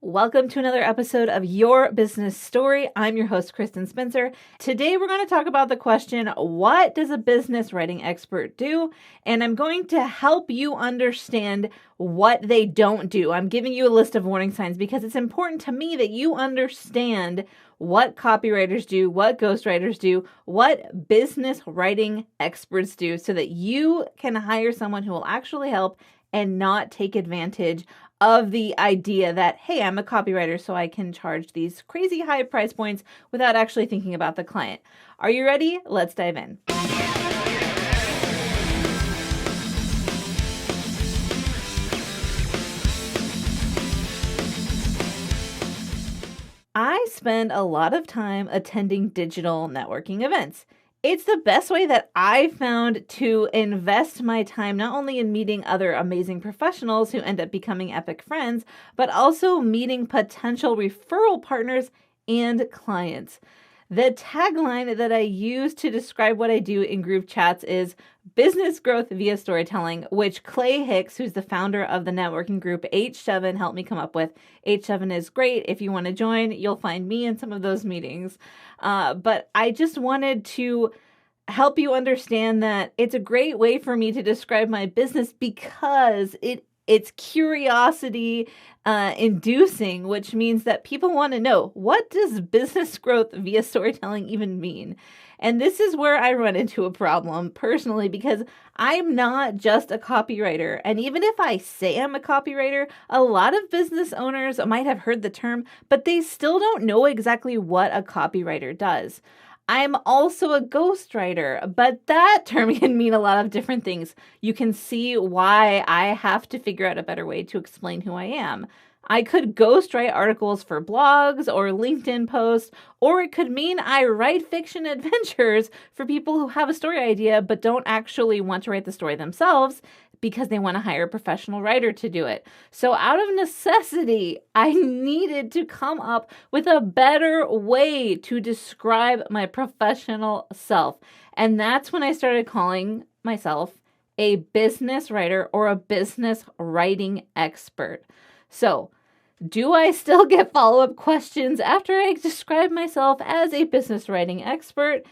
Welcome to another episode of Your Business Story. I'm your host, Kristin Spencer. Today, we're going to talk about the question, what does a business writing expert do? And I'm going to help you understand what they don't do. I'm giving you a list of warning signs because it's important to me that you understand what copywriters do, what ghostwriters do, what business writing experts do, so that you can hire someone who will actually help and not take advantage of the idea that, hey, I'm a copywriter, so I can charge these crazy high price points without actually thinking about the client. Are you ready? Let's dive in. I spend a lot of time attending digital networking events. It's the best way that I found to invest my time, not only in meeting other amazing professionals who end up becoming epic friends, but also meeting potential referral partners and clients. The tagline that I use to describe what I do in group chats is business growth via storytelling, which Clay Hicks, who's the founder of the networking group H7, helped me come up with. H7 is great. If you want to join, you'll find me in some of those meetings. But I just wanted to help you understand that it's a great way for me to describe my business because it's curiosity inducing, which means that people want to know, what does business growth via storytelling even mean? And this is where I run into a problem personally, because I'm not just a copywriter. And even if I say I'm a copywriter, a lot of business owners might have heard the term, but they still don't know exactly what a copywriter does. I'm also a ghostwriter, but that term can mean a lot of different things. You can see why I have to figure out a better way to explain who I am. I could ghostwrite articles for blogs or LinkedIn posts, or it could mean I write fiction adventures for people who have a story idea but don't actually want to write the story themselves because they want to hire a professional writer to do it. So out of necessity, I needed to come up with a better way to describe my professional self. And that's when I started calling myself a business writer or a business writing expert. So, do I still get follow-up questions after I describe myself as a business writing expert?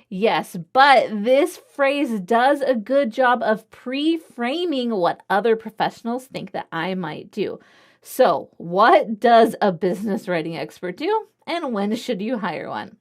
Yes, but this phrase does a good job of pre-framing what other professionals think that I might do. So, what does a business writing expert do, and when should you hire one?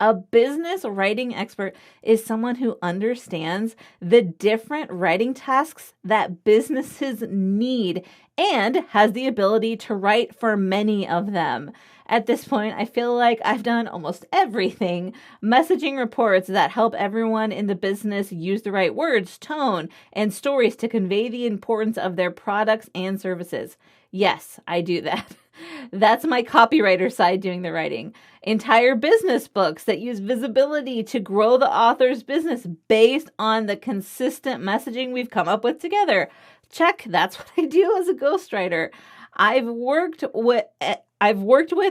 A business writing expert is someone who understands the different writing tasks that businesses need and has the ability to write for many of them. At this point, I feel like I've done almost everything. Messaging reports that help everyone in the business use the right words, tone, and stories to convey the importance of their products and services. Yes, I do that. That's my copywriter side doing the writing. Entire business books that use visibility to grow the author's business based on the consistent messaging we've come up with together. Check, that's what I do as a ghostwriter. I've worked with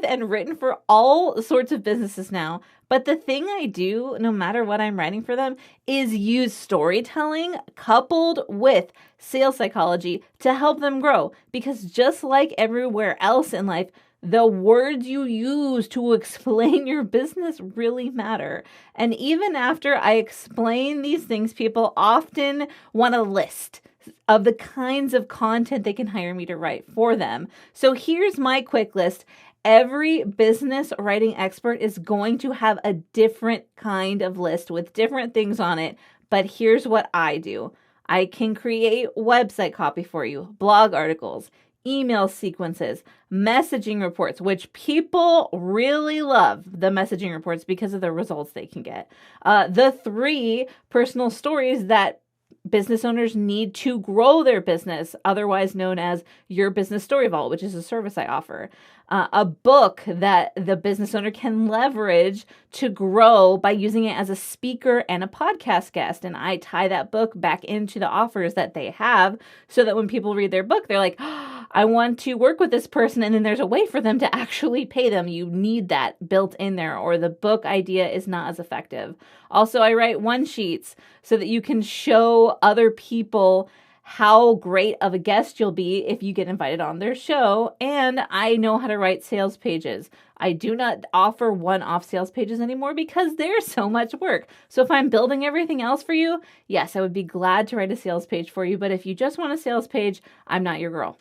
and written for all sorts of businesses now, but the thing I do, no matter what I'm writing for them, is use storytelling coupled with sales psychology to help them grow. Because just like everywhere else in life, the words you use to explain your business really matter. And even after I explain these things, people often want a list of the kinds of content they can hire me to write for them. So here's my quick list. Every business writing expert is going to have a different kind of list with different things on it. But here's what I do. I can create website copy for you, blog articles, email sequences, messaging reports, which people really love the messaging reports because of the results they can get. The 3 personal stories that business owners need to grow their business, otherwise known as Your Business Story Vault, which is a service I offer. A book that the business owner can leverage to grow by using it as a speaker and a podcast guest. And I tie that book back into the offers that they have so that when people read their book, they're like, oh, I want to work with this person. And then there's a way for them to actually pay them. You need that built in there, or the book idea is not as effective. Also, I write one sheets so that you can show other people how great of a guest you'll be if you get invited on their show, and I know how to write sales pages. I do not offer one-off sales pages anymore because they're so much work. So if I'm building everything else for you, yes, I would be glad to write a sales page for you, but if you just want a sales page, I'm not your girl.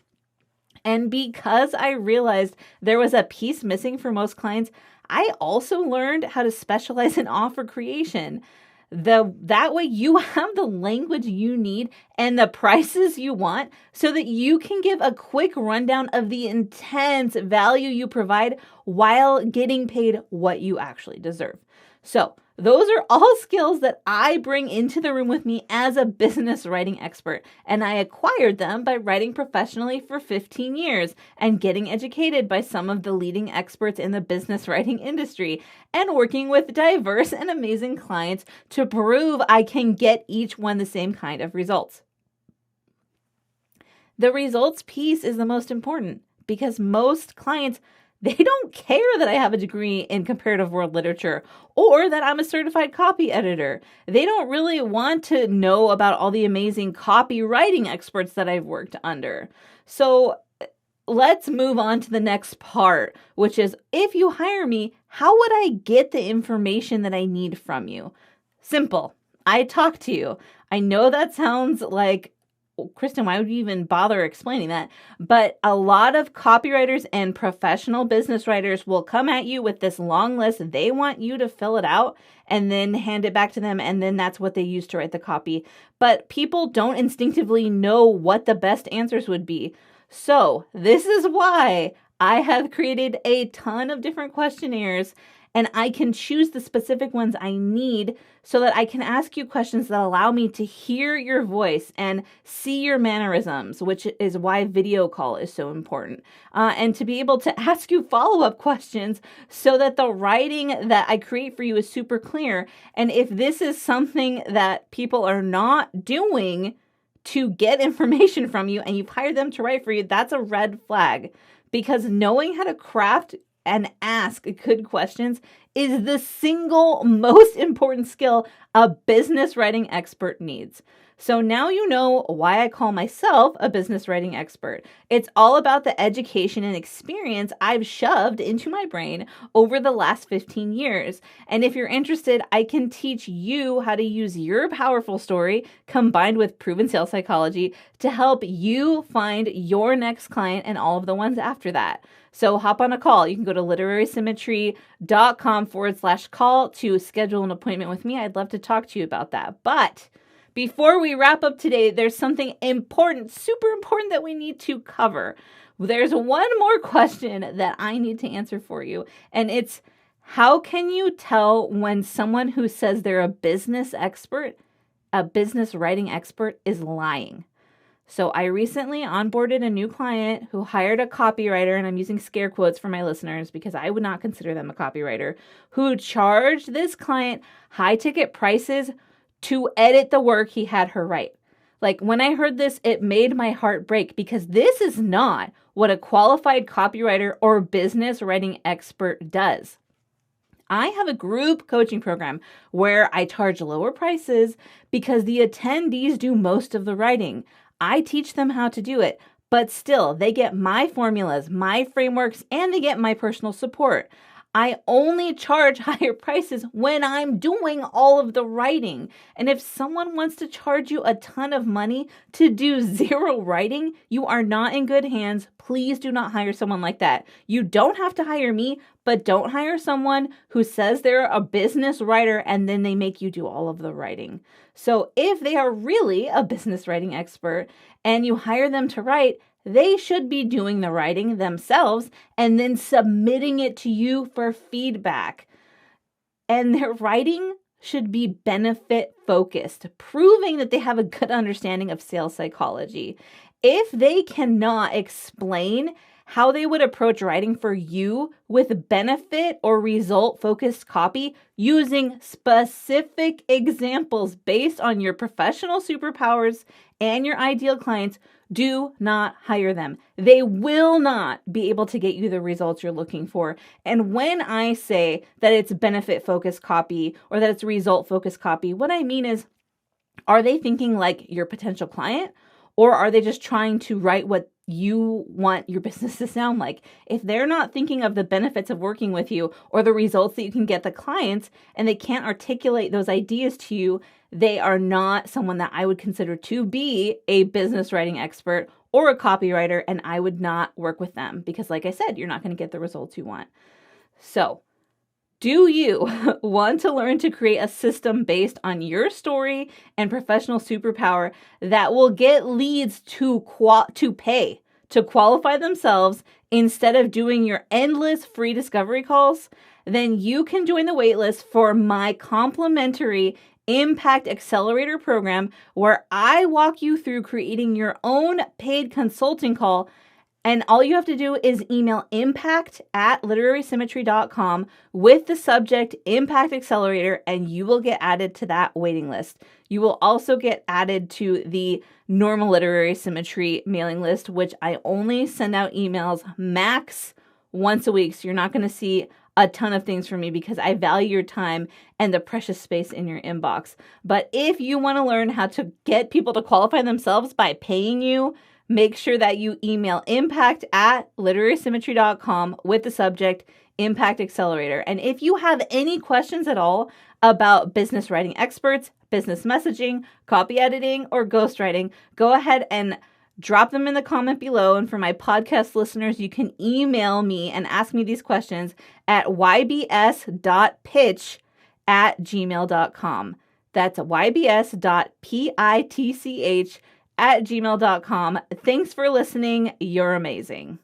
And because I realized there was a piece missing for most clients, I also learned how to specialize in offer creation. That way you have the language you need and the prices you want so that you can give a quick rundown of the intense value you provide while getting paid what you actually deserve. So those are all skills that I bring into the room with me as a business writing expert, and I acquired them by writing professionally for 15 years and getting educated by some of the leading experts in the business writing industry and working with diverse and amazing clients to prove I can get each one the same kind of results. The results piece is the most important because most clients, they don't care that I have a degree in comparative world literature or that I'm a certified copy editor. They don't really want to know about all the amazing copywriting experts that I've worked under. So let's move on to the next part, which is if you hire me, how would I get the information that I need from you? Simple. I talk to you. I know that sounds like, Kristin, why would you even bother explaining that? But a lot of copywriters and professional business writers will come at you with this long list. They want you to fill it out and then hand it back to them. And then that's what they use to write the copy. But people don't instinctively know what the best answers would be. So this is why I have created a ton of different questionnaires, and I can choose the specific ones I need so that I can ask you questions that allow me to hear your voice and see your mannerisms, which is why video call is so important. And to be able to ask you follow-up questions so that the writing that I create for you is super clear. And if this is something that people are not doing to get information from you and you've hired them to write for you, that's a red flag. Because knowing how to craft and ask good questions is the single most important skill a business writing expert needs. So now you know why I call myself a business writing expert. It's all about the education and experience I've shoved into my brain over the last 15 years. And if you're interested, I can teach you how to use your powerful story combined with proven sales psychology to help you find your next client and all of the ones after that. So hop on a call. You can go to literarysymmetry.com/call to schedule an appointment with me. I'd love to talk to you about that. But before we wrap up today, there's something important, super important that we need to cover. There's one more question that I need to answer for you, and it's how can you tell when someone who says they're a business expert, a business writing expert, is lying? So I recently onboarded a new client who hired a copywriter, and I'm using scare quotes for my listeners because I would not consider them a copywriter, who charged this client high ticket prices to edit the work he had her write. Like when I heard this, it made my heart break because this is not what a qualified copywriter or business writing expert does. I have a group coaching program where I charge lower prices because the attendees do most of the writing. I teach them how to do it, but still they get my formulas, my frameworks, and they get my personal support. I only charge higher prices when I'm doing all of the writing. And if someone wants to charge you a ton of money to do zero writing, you are not in good hands. Please do not hire someone like that. You don't have to hire me, but don't hire someone who says they're a business writer and then they make you do all of the writing. So if they are really a business writing expert and you hire them to write, they should be doing the writing themselves and then submitting it to you for feedback. And their writing should be benefit focused, proving that they have a good understanding of sales psychology. If they cannot explain how they would approach writing for you with benefit or result focused copy using specific examples based on your professional superpowers and your ideal clients, do not hire them. They will not be able to get you the results you're looking for. And when I say that it's benefit focused copy or that it's result focused copy, what I mean is, are they thinking like your potential client? Or are they just trying to write what you want your business to sound like? If they're not thinking of the benefits of working with you or the results that you can get the clients, and they can't articulate those ideas to you, they are not someone that I would consider to be a business writing expert or a copywriter, and I would not work with them because, like I said, you're not going to get the results you want. So, do you want to learn to create a system based on your story and professional superpower that will get leads to pay, to qualify themselves instead of doing your endless free discovery calls? Then you can join the waitlist for my complimentary Impact Accelerator program, where I walk you through creating your own paid consulting call. And all you have to do is email impact@literarysymmetry.com with the subject Impact Accelerator, and you will get added to that waiting list. You will also get added to the normal Literary Symmetry mailing list, which I only send out emails max once a week. So you're not going to see a ton of things from me because I value your time and the precious space in your inbox. But if you want to learn how to get people to qualify themselves by paying you, make sure that you email impact@literarysymmetry.com with the subject Impact Accelerator. And if you have any questions at all about business writing experts, business messaging, copy editing, or ghostwriting, go ahead and drop them in the comment below. And for my podcast listeners, you can email me and ask me these questions at ybs.pitch@gmail.com. That's ybs.pitch@gmail.com. Thanks for listening. You're amazing.